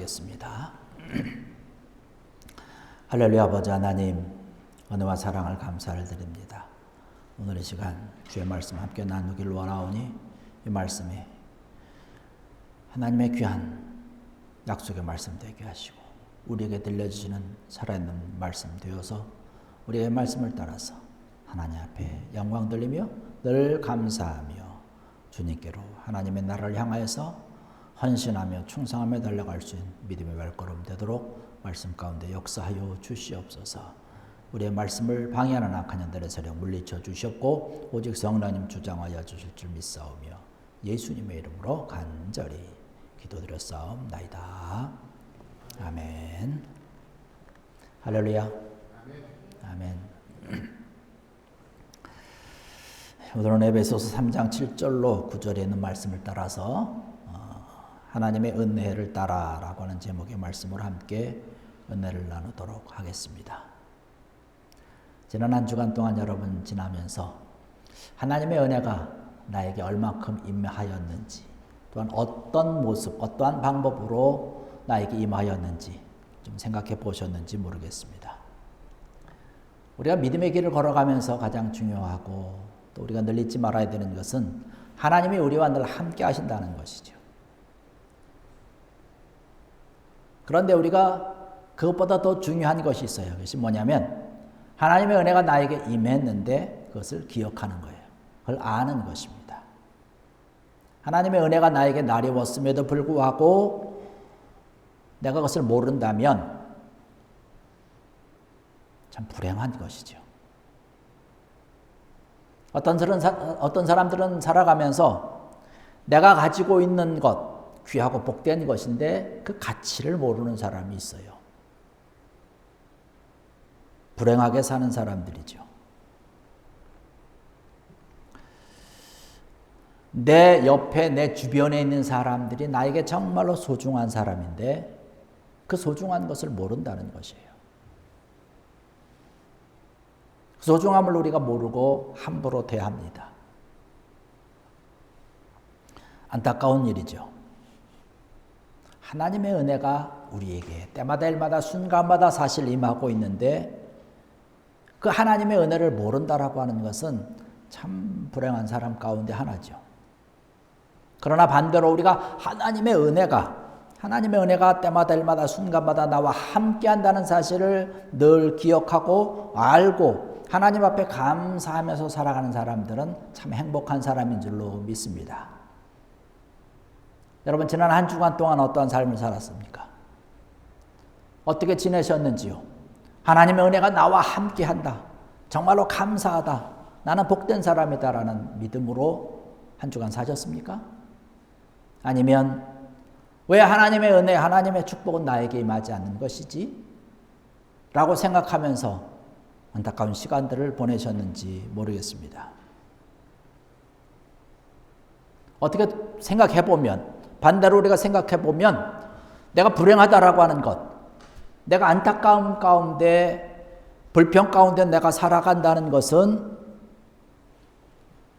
기도하겠습니다. 할렐루야. 아버지 하나님, 은혜와 사랑을 감사를 드립니다. 오늘 이 시간 주의 말씀 함께 나누기를 원하오니 이 말씀이 하나님의 귀한 약속의 말씀 되게 하시고 우리에게 들려주시는 살아있는 말씀 되어서 우리의 말씀을 따라서 하나님 앞에 영광 돌리며 늘 감사하며 주님께로 하나님의 나라를 향하여서 헌신하며 충성하며 달려갈 수 있는 믿음의 발걸음 되도록 말씀 가운데 역사하여 주시옵소서. 우리의 말씀을 방해하는 악한 년들의 세력 물리쳐 주시옵고 오직 성령님 주장하여 주실 줄 믿사오며 예수님의 이름으로 간절히 기도드렸사옵나이다. 아멘. 할렐루야. 아멘. 오늘은 에베소서 3장 7절로 9절에 있는 말씀을 따라서 하나님의 은혜를 따라라고 하는 제목의 말씀으로 함께 은혜를 나누도록 하겠습니다. 지난 한 주간 동안 여러분 지나면서 하나님의 은혜가 나에게 얼마큼 임하였는지, 또한 어떤 모습, 어떠한 방법으로 나에게 임하였는지 좀 생각해 보셨는지 모르겠습니다. 우리가 믿음의 길을 걸어가면서 가장 중요하고 또 우리가 늘 잊지 말아야 되는 것은 하나님이 우리와 늘 함께 하신다는 것이죠. 그런데 우리가 그것보다 더 중요한 것이 있어요. 그것이 뭐냐면 하나님의 은혜가 나에게 임했는데 그것을 기억하는 거예요. 그걸 아는 것입니다. 하나님의 은혜가 나에게 나리웠음에도 불구하고 내가 그것을 모른다면 참 불행한 것이죠. 어떤 사람들은 살아가면서 내가 가지고 있는 것, 귀하고 복된 것인데 그 가치를 모르는 사람이 있어요. 불행하게 사는 사람들이죠. 내 옆에, 내 주변에 있는 사람들이 나에게 정말로 소중한 사람인데 그 소중한 것을 모른다는 것이에요. 그 소중함을 우리가 모르고 함부로 대합니다. 안타까운 일이죠. 하나님의 은혜가 우리에게 때마다 일마다 순간마다 사실 임하고 있는데 그 하나님의 은혜를 모른다라고 하는 것은 참 불행한 사람 가운데 하나죠. 그러나 반대로 우리가 하나님의 은혜가 때마다 일마다 순간마다 나와 함께 한다는 사실을 늘 기억하고 알고 하나님 앞에 감사하면서 살아가는 사람들은 참 행복한 사람인 줄로 믿습니다. 여러분, 지난 한 주간 동안 어떠한 삶을 살았습니까? 어떻게 지내셨는지요? 하나님의 은혜가 나와 함께 한다. 정말로 감사하다. 나는 복된 사람이다라는 믿음으로 한 주간 사셨습니까? 아니면 왜 하나님의 은혜, 하나님의 축복은 나에게 임하지 않는 것이지? 라고 생각하면서 안타까운 시간들을 보내셨는지 모르겠습니다. 어떻게 생각해보면, 반대로 우리가 생각해보면 내가 불행하다라고 하는 것, 내가 안타까움 가운데, 불평 가운데 내가 살아간다는 것은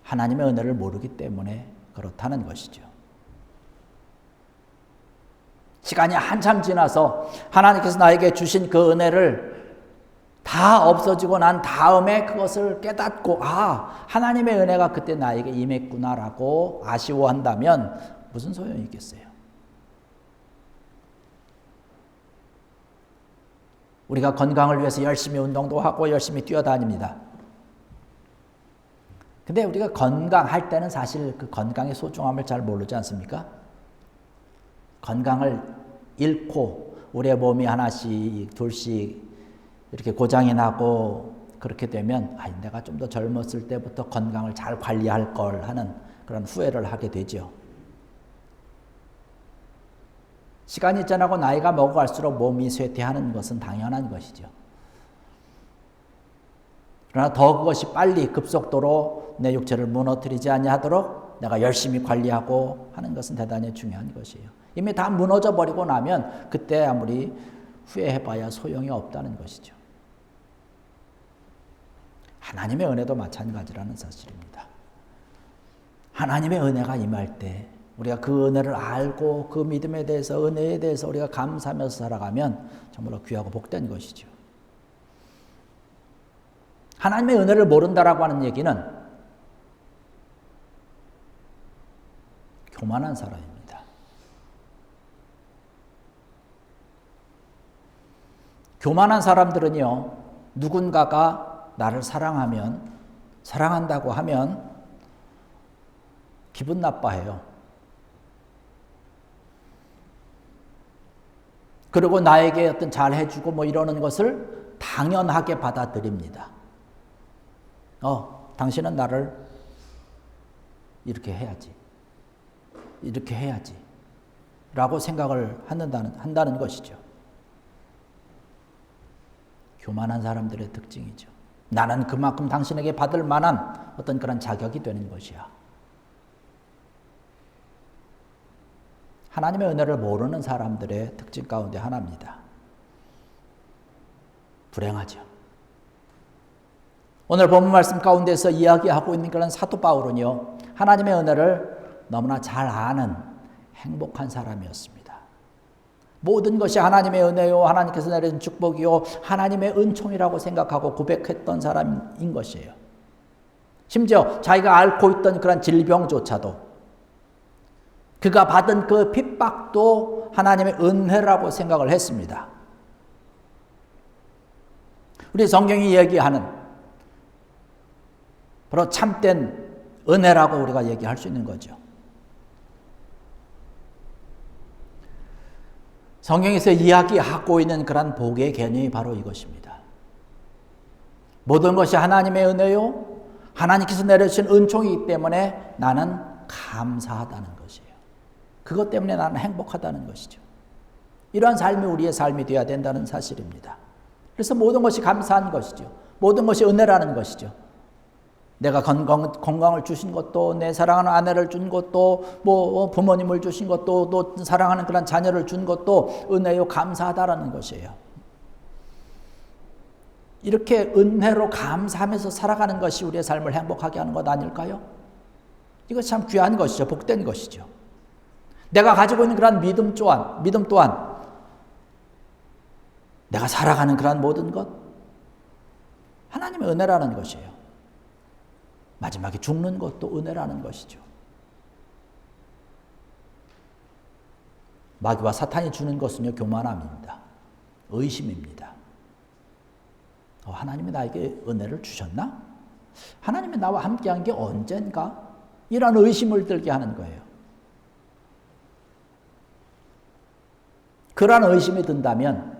하나님의 은혜를 모르기 때문에 그렇다는 것이죠. 시간이 한참 지나서 하나님께서 나에게 주신 그 은혜를 다 없어지고 난 다음에 그것을 깨닫고 하나님의 은혜가 그때 나에게 임했구나라고 아쉬워한다면 무슨 소용이 있겠어요? 우리가 건강을 위해서 열심히 운동도 하고 열심히 뛰어다닙니다. 근데 우리가 건강할 때는 사실 그 건강의 소중함을 잘 모르지 않습니까? 건강을 잃고 우리의 몸이 하나씩 둘씩 이렇게 고장이 나고 그렇게 되면 내가 좀 더 젊었을 때부터 건강을 잘 관리할 걸 하는 그런 후회를 하게 되죠. 시간이 지나고 나이가 먹어갈수록 몸이 쇠퇴하는 것은 당연한 것이죠. 그러나 더 그것이 빨리 급속도로 내 육체를 무너뜨리지 아니하도록 내가 열심히 관리하고 하는 것은 대단히 중요한 것이에요. 이미 다 무너져 버리고 나면 그때 아무리 후회해봐야 소용이 없다는 것이죠. 하나님의 은혜도 마찬가지라는 사실입니다. 하나님의 은혜가 임할 때 우리가 그 은혜를 알고 그 믿음에 대해서 은혜에 대해서 우리가 감사하면서 살아가면 정말로 귀하고 복된 것이죠. 하나님의 은혜를 모른다라고 하는 얘기는 교만한 사람입니다. 교만한 사람들은요, 누군가가 나를 사랑한다고 하면 기분 나빠해요. 그리고 나에게 어떤 잘해주고 뭐 이러는 것을 당연하게 받아들입니다. 당신은 나를 이렇게 해야지. 이렇게 해야지. 라고 생각을 한다는 것이죠. 교만한 사람들의 특징이죠. 나는 그만큼 당신에게 받을 만한 어떤 그런 자격이 되는 것이야. 하나님의 은혜를 모르는 사람들의 특징 가운데 하나입니다. 불행하죠. 오늘 본문 말씀 가운데서 이야기하고 있는 그런 사도 바울은요, 하나님의 은혜를 너무나 잘 아는 행복한 사람이었습니다. 모든 것이 하나님의 은혜요, 하나님께서 내린 축복이요, 하나님의 은총이라고 생각하고 고백했던 사람인 것이에요. 심지어 자기가 앓고 있던 그런 질병조차도, 그가 받은 그 핍박도 하나님의 은혜라고 생각을 했습니다. 우리 성경이 얘기하는 바로 참된 은혜라고 우리가 얘기할 수 있는 거죠. 성경에서 이야기하고 있는 그런 복의 개념이 바로 이것입니다. 모든 것이 하나님의 은혜요, 하나님께서 내려주신 은총이기 때문에 나는 감사하다는 것이에요. 그것 때문에 나는 행복하다는 것이죠. 이러한 삶이 우리의 삶이 되어야 된다는 사실입니다. 그래서 모든 것이 감사한 것이죠. 모든 것이 은혜라는 것이죠. 내가 건강을 주신 것도, 내 사랑하는 아내를 준 것도, 뭐 부모님을 주신 것도, 또 사랑하는 그런 자녀를 준 것도 은혜요, 감사하다라는 것이에요. 이렇게 은혜로 감사하면서 살아가는 것이 우리의 삶을 행복하게 하는 것 아닐까요? 이것이 참 귀한 것이죠. 복된 것이죠. 내가 가지고 있는 그런 믿음 또한 내가 살아가는 그런 모든 것, 하나님의 은혜라는 것이에요. 마지막에 죽는 것도 은혜라는 것이죠. 마귀와 사탄이 주는 것은요, 교만함입니다. 의심입니다. 하나님이 나에게 은혜를 주셨나? 하나님이 나와 함께한 게 언젠가? 이런 의심을 들게 하는 거예요. 그러한 의심이 든다면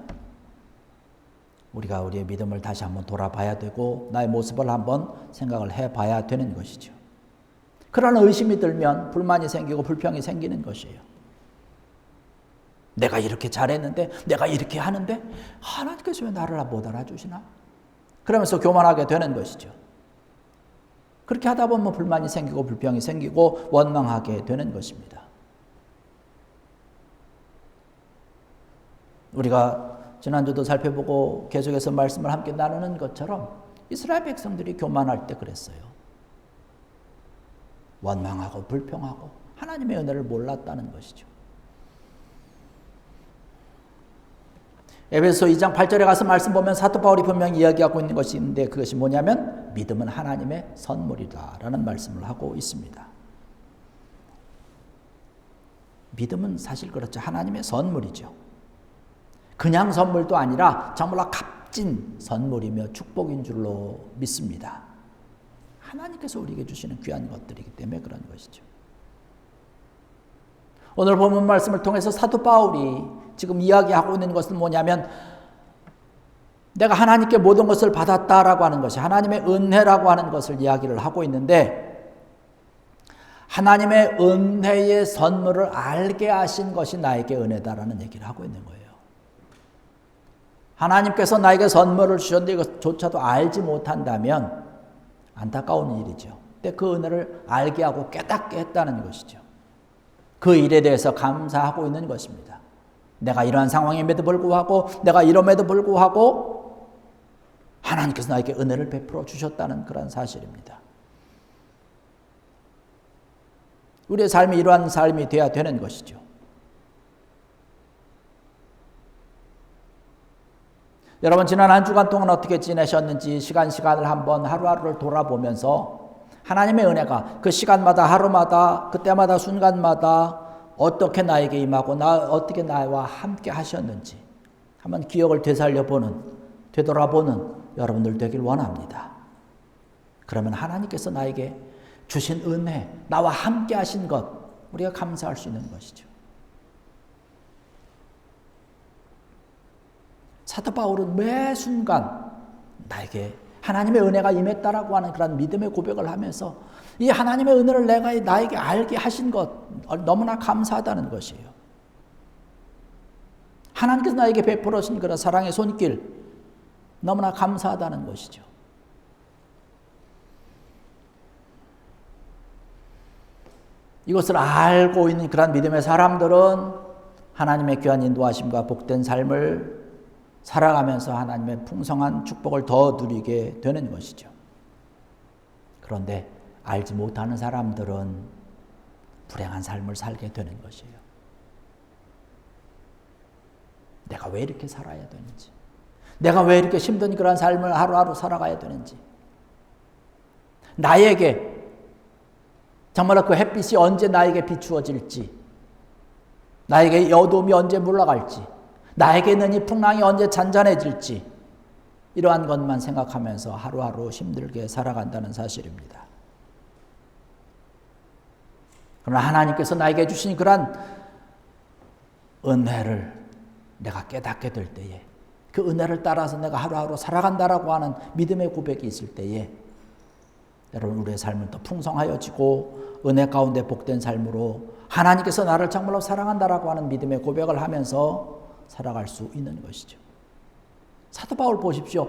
우리가 우리의 믿음을 다시 한번 돌아봐야 되고 나의 모습을 한번 생각을 해봐야 되는 것이죠. 그러한 의심이 들면 불만이 생기고 불평이 생기는 것이에요. 내가 이렇게 잘했는데, 내가 이렇게 하는데 하나님께서 왜 나를 못 알아주시나? 그러면서 교만하게 되는 것이죠. 그렇게 하다 보면 불만이 생기고 불평이 생기고 원망하게 되는 것입니다. 우리가 지난주도 살펴보고 계속해서 말씀을 함께 나누는 것처럼 이스라엘 백성들이 교만할 때 그랬어요. 원망하고 불평하고 하나님의 은혜를 몰랐다는 것이죠. 에베소 2장 8절에 가서 말씀 보면 사도 바울이 분명히 이야기하고 있는 것이 있는데 그것이 뭐냐면 믿음은 하나님의 선물이다 라는 말씀을 하고 있습니다. 믿음은 사실 그렇죠. 하나님의 선물이죠. 그냥 선물도 아니라 정말로 값진 선물이며 축복인 줄로 믿습니다. 하나님께서 우리에게 주시는 귀한 것들이기 때문에 그런 것이죠. 오늘 본문 말씀을 통해서 사도 바울이 지금 이야기하고 있는 것은 뭐냐면 내가 하나님께 모든 것을 받았다라고 하는 것이 하나님의 은혜라고 하는 것을 이야기를 하고 있는데 하나님의 은혜의 선물을 알게 하신 것이 나에게 은혜다라는 얘기를 하고 있는 거예요. 하나님께서 나에게 선물을 주셨는데 이것조차도 알지 못한다면 안타까운 일이죠. 근데 그 은혜를 알게 하고 깨닫게 했다는 것이죠. 그 일에 대해서 감사하고 있는 것입니다. 내가 이러한 상황임에도 불구하고 내가 이럼에도 불구하고 하나님께서 나에게 은혜를 베풀어 주셨다는 그런 사실입니다. 우리의 삶이 이러한 삶이 되어야 되는 것이죠. 여러분, 지난 한 주간 동안 어떻게 지내셨는지 시간을 한번 하루하루를 돌아보면서 하나님의 은혜가 그 시간마다 하루마다 그때마다 순간마다 어떻게 나에게 임하고 어떻게 나와 함께 하셨는지 한번 기억을 되돌아보는 여러분들 되길 원합니다. 그러면 하나님께서 나에게 주신 은혜, 나와 함께 하신 것, 우리가 감사할 수 있는 것이죠. 사도 바울은 매 순간 나에게 하나님의 은혜가 임했다라고 하는 그런 믿음의 고백을 하면서 이 하나님의 은혜를 나에게 알게 하신 것 너무나 감사하다는 것이에요. 하나님께서 나에게 베풀어 주신 그런 사랑의 손길 너무나 감사하다는 것이죠. 이것을 알고 있는 그런 믿음의 사람들은 하나님의 귀한 인도하심과 복된 삶을 살아가면서 하나님의 풍성한 축복을 더 누리게 되는 것이죠. 그런데 알지 못하는 사람들은 불행한 삶을 살게 되는 것이에요. 내가 왜 이렇게 살아야 되는지, 내가 왜 이렇게 힘든 그런 삶을 하루하루 살아가야 되는지, 나에게 정말로 그 햇빛이 언제 나에게 비추어질지, 나에게 어두움이 언제 물러갈지, 나에게는 이 풍랑이 언제 잔잔해질지, 이러한 것만 생각하면서 하루하루 힘들게 살아간다는 사실입니다. 그러나 하나님께서 나에게 주신 그러한 은혜를 내가 깨닫게 될 때에, 그 은혜를 따라서 내가 하루하루 살아간다라고 하는 믿음의 고백이 있을 때에 여러분, 우리의 삶은 더 풍성하여지고 은혜 가운데 복된 삶으로 하나님께서 나를 정말로 사랑한다라고 하는 믿음의 고백을 하면서 살아갈 수 있는 것이죠. 사도 바울 보십시오.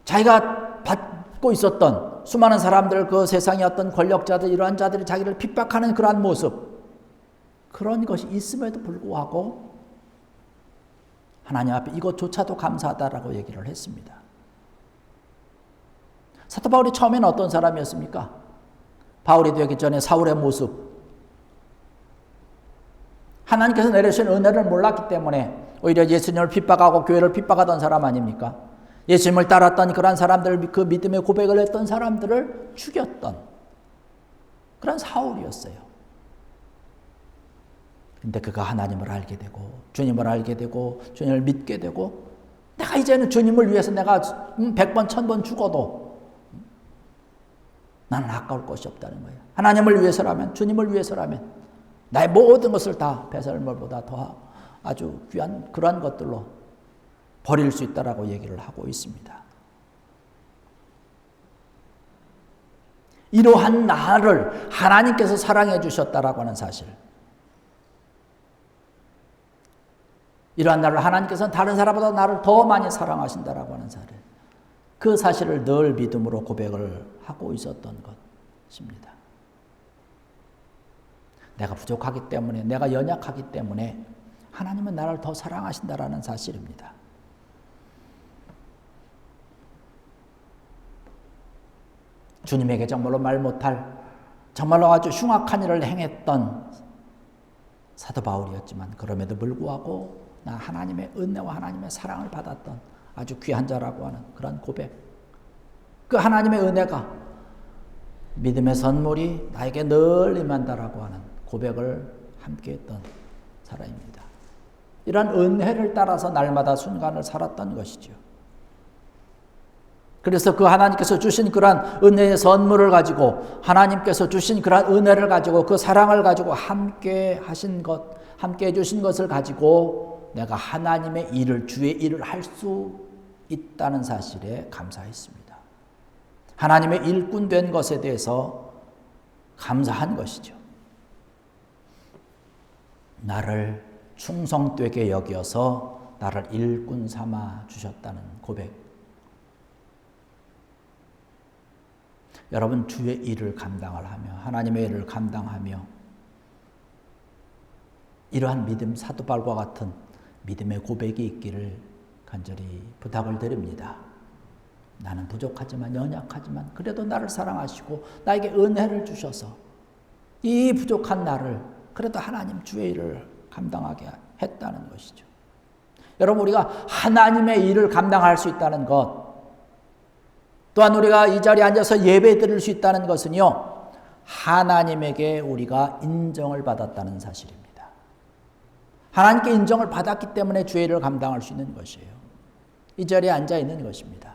자기가 받고 있었던 수많은 사람들, 그 세상의 어떤 권력자들, 이러한 자들이 자기를 핍박하는 그러한 모습, 그런 것이 있음에도 불구하고 하나님 앞에 이것조차도 감사하다라고 얘기를 했습니다. 사도 바울이 처음에는 어떤 사람이었습니까? 바울이 되기 전에 사울의 모습, 하나님께서 내려주신 은혜를 몰랐기 때문에 오히려 예수님을 핍박하고 교회를 핍박하던 사람 아닙니까? 예수님을 따랐던 그런 사람들, 그 믿음의 고백을 했던 사람들을 죽였던 그런 사울이었어요. 근데 그가 하나님을 알게 되고 주님을 알게 되고 주님을 믿게 되고, 내가 이제는 주님을 위해서 내가 100번 1000번 죽어도 나는 아까울 것이 없다는 거예요. 하나님을 위해서라면, 주님을 위해서라면 나의 모든 것을 다 배설물보다 더 아주 귀한 그러한 것들로 버릴 수 있다라고 얘기를 하고 있습니다. 이러한 나를 하나님께서 사랑해 주셨다라고 하는 사실, 이러한 나를 하나님께서는 다른 사람보다 나를 더 많이 사랑하신다라고 하는 사실, 그 사실을 늘 믿음으로 고백을 하고 있었던 것입니다. 내가 부족하기 때문에, 내가 연약하기 때문에 하나님은 나를 더 사랑하신다라는 사실입니다. 주님에게 정말로 말 못할, 정말로 아주 흉악한 일을 행했던 사도 바울이었지만 그럼에도 불구하고 나 하나님의 은혜와 하나님의 사랑을 받았던 아주 귀한 자라고 하는 그런 고백, 그 하나님의 은혜가, 믿음의 선물이 나에게 늘 임한다라고 하는 고백을 함께했던 사람입니다. 이러한 은혜를 따라서 날마다 순간을 살았던 것이죠. 그래서 그 하나님께서 주신 그러한 은혜의 선물을 가지고, 하나님께서 주신 그러한 은혜를 가지고, 그 사랑을 가지고 함께 하신 것, 함께 해주신 것을 가지고 내가 하나님의 일을, 주의 일을 할 수 있다는 사실에 감사했습니다. 하나님의 일꾼 된 것에 대해서 감사한 것이죠. 나를 충성되게 여겨서 나를 일꾼 삼아 주셨다는 고백. 여러분, 주의 일을 감당을 하며, 하나님의 일을 감당하며, 이러한 믿음, 사도 바울과 같은 믿음의 고백이 있기를 간절히 부탁을 드립니다. 나는 부족하지만, 연약하지만 그래도 나를 사랑하시고 나에게 은혜를 주셔서 이 부족한 나를 그래도 하나님 주의 일을 감당하게 했다는 것이죠. 여러분, 우리가 하나님의 일을 감당할 수 있다는 것, 또한 우리가 이 자리에 앉아서 예배 드릴 수 있다는 것은요, 하나님에게 우리가 인정을 받았다는 사실입니다. 하나님께 인정을 받았기 때문에 주의 일을 감당할 수 있는 것이에요. 이 자리에 앉아 있는 것입니다.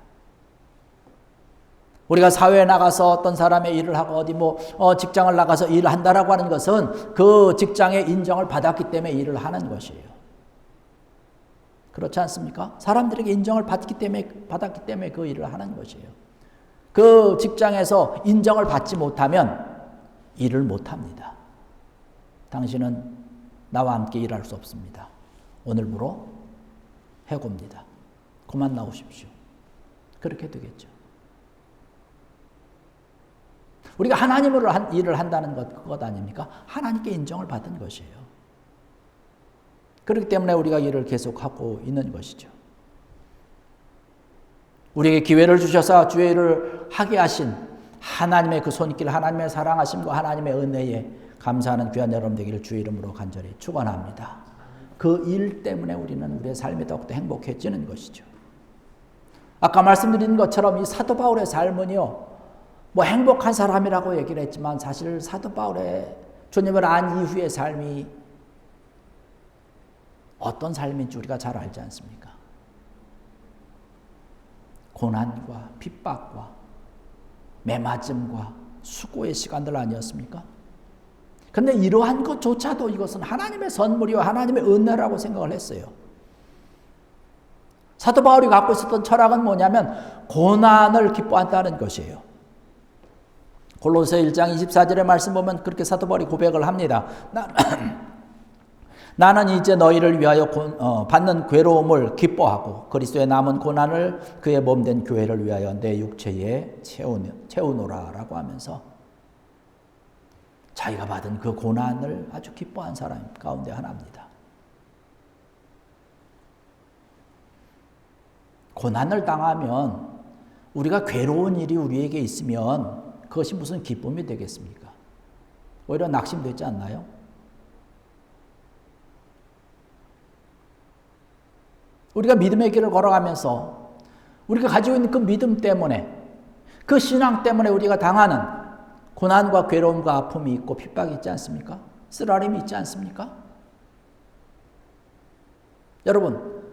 우리가 사회에 나가서 어떤 사람의 일을 하고 어디 직장을 나가서 일을 한다라고 하는 것은 그 직장의 인정을 받았기 때문에 일을 하는 것이에요. 그렇지 않습니까? 사람들에게 인정을 받았기 때문에 그 일을 하는 것이에요. 그 직장에서 인정을 받지 못하면 일을 못합니다. 당신은 나와 함께 일할 수 없습니다. 오늘부로 해고입니다. 그만 나오십시오. 그렇게 되겠죠. 우리가 하나님으로 일을 한다는 것 아닙니까? 하나님께 인정을 받은 것이에요. 그렇기 때문에 우리가 일을 계속하고 있는 것이죠. 우리에게 기회를 주셔서 주의 일을 하게 하신 하나님의 그 손길, 하나님의 사랑하심과 하나님의 은혜에 감사하는 귀한 여러분 되기를 주의 이름으로 간절히 축원합니다. 그 일 때문에 우리는 우리의 삶이 더욱더 행복해지는 것이죠. 아까 말씀드린 것처럼 이 사도 바울의 삶은요, 행복한 사람이라고 얘기를 했지만 사실 사도 바울의 주님을 안 이후의 삶이 어떤 삶인지 우리가 잘 알지 않습니까? 고난과 핍박과 매맞음과 수고의 시간들 아니었습니까? 그런데 이러한 것조차도 이것은 하나님의 선물이요 하나님의 은혜라고 생각을 했어요. 사도 바울이 갖고 있었던 철학은 뭐냐면 고난을 기뻐한다는 것이에요. 골로새 1장 24절의 말씀 보면 그렇게 사도 바울이 고백을 합니다. 나는 이제 너희를 위하여 받는 괴로움을 기뻐하고 그리스도의 남은 고난을 그의 몸된 교회를 위하여 내 육체에 채우노라라고 하면서 자기가 받은 그 고난을 아주 기뻐한 사람 가운데 하나입니다. 고난을 당하면 우리가 괴로운 일이 우리에게 있으면 그것이 무슨 기쁨이 되겠습니까? 오히려 낙심되지 않나요? 우리가 믿음의 길을 걸어가면서 우리가 가지고 있는 그 믿음 때문에 그 신앙 때문에 우리가 당하는 고난과 괴로움과 아픔이 있고 핍박이 있지 않습니까? 쓰라림이 있지 않습니까? 여러분,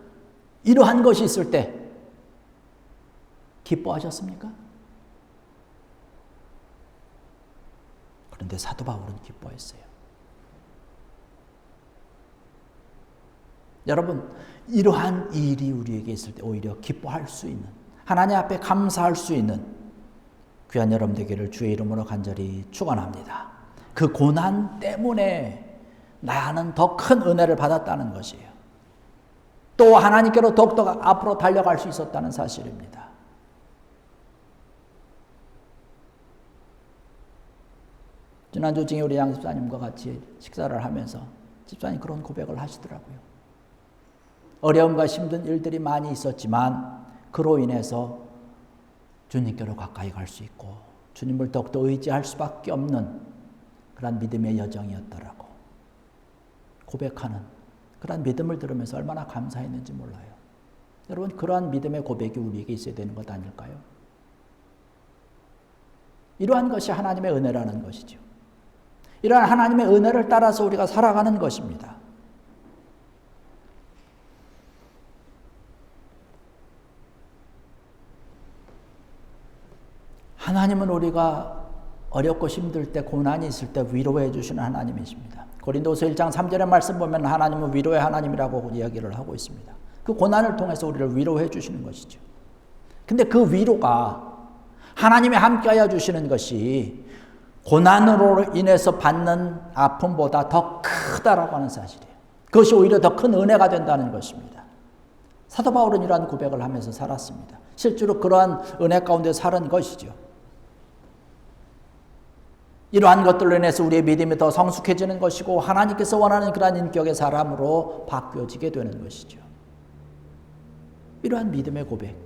이러한 것이 있을 때 기뻐하셨습니까? 그런데 사도 바울은 기뻐했어요. 여러분, 이러한 일이 우리에게 있을 때 오히려 기뻐할 수 있는, 하나님 앞에 감사할 수 있는 귀한 여러분 되기를 주의 이름으로 간절히 축원합니다. 그 고난 때문에 나는 더 큰 은혜를 받았다는 것이에요. 또 하나님께로 더욱더 앞으로 달려갈 수 있었다는 사실입니다. 지난주 중에 우리 양 집사님과 같이 식사를 하면서 집사님 그런 고백을 하시더라고요. 어려움과 힘든 일들이 많이 있었지만 그로 인해서 주님께로 가까이 갈 수 있고 주님을 더욱더 의지할 수밖에 없는 그런 믿음의 여정이었더라고 고백하는 그런 믿음을 들으면서 얼마나 감사했는지 몰라요. 여러분, 그러한 믿음의 고백이 우리에게 있어야 되는 것 아닐까요? 이러한 것이 하나님의 은혜라는 것이죠. 이러한 하나님의 은혜를 따라서 우리가 살아가는 것입니다. 하나님은 우리가 어렵고 힘들 때, 고난이 있을 때 위로해 주시는 하나님이십니다. 고린도서 1장 3절의 말씀 보면 하나님은 위로의 하나님이라고 이야기를 하고 있습니다. 그 고난을 통해서 우리를 위로해 주시는 것이죠. 근데 그 위로가 하나님이 함께하여 주시는 것이 고난으로 인해서 받는 아픔보다 더 크다라고 하는 사실이에요. 그것이 오히려 더 큰 은혜가 된다는 것입니다. 사도 바울은 이러한 고백을 하면서 살았습니다. 실제로 그러한 은혜 가운데 살은 것이죠. 이러한 것들로 인해서 우리의 믿음이 더 성숙해지는 것이고 하나님께서 원하는 그러한 인격의 사람으로 바뀌어지게 되는 것이죠. 이러한 믿음의 고백,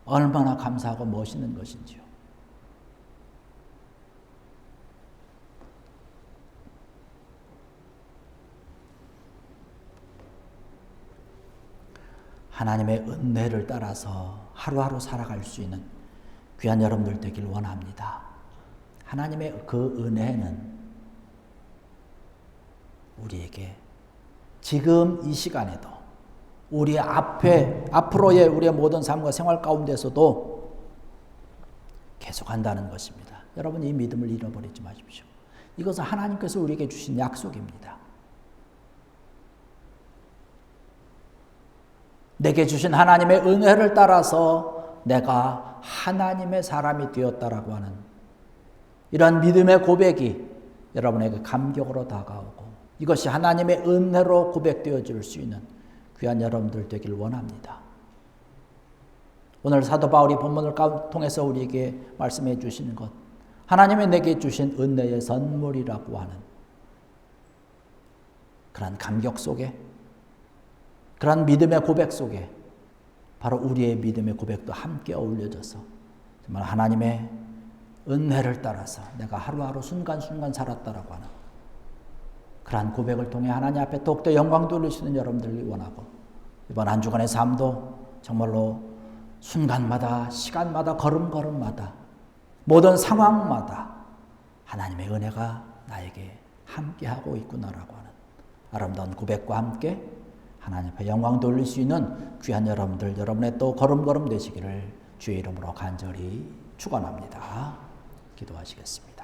얼마나 감사하고 멋있는 것인지요. 하나님의 은혜를 따라서 하루하루 살아갈 수 있는 귀한 여러분들 되길 원합니다. 하나님의 그 은혜는 우리에게 지금 이 시간에도 우리 앞으로의 우리의 모든 삶과 생활 가운데서도 계속한다는 것입니다. 여러분, 이 믿음을 잃어버리지 마십시오. 이것은 하나님께서 우리에게 주신 약속입니다. 내게 주신 하나님의 은혜를 따라서 내가 하나님의 사람이 되었다라고 하는 이러한 믿음의 고백이 여러분에게 감격으로 다가오고 이것이 하나님의 은혜로 고백되어질 수 있는 귀한 여러분들 되길 원합니다. 오늘 사도 바울이 본문을 통해서 우리에게 말씀해 주시는 것, 하나님이 내게 주신 은혜의 선물이라고 하는 그런 감격 속에, 그런 믿음의 고백 속에 바로 우리의 믿음의 고백도 함께 어울려져서 정말 하나님의 은혜를 따라서 내가 하루하루 순간순간 살았다라고 하는 그러한 고백을 통해 하나님 앞에 더욱더 영광 돌리시는 여러분들이 원하고, 이번 한 주간의 삶도 정말로 순간마다, 시간마다, 걸음걸음마다, 모든 상황마다 하나님의 은혜가 나에게 함께하고 있구나라고 하는 아름다운 고백과 함께 하나님 앞에 영광 돌릴 수 있는 귀한 여러분들, 여러분의 또 걸음걸음 되시기를 주의 이름으로 간절히 축원합니다. 기도하시겠습니다.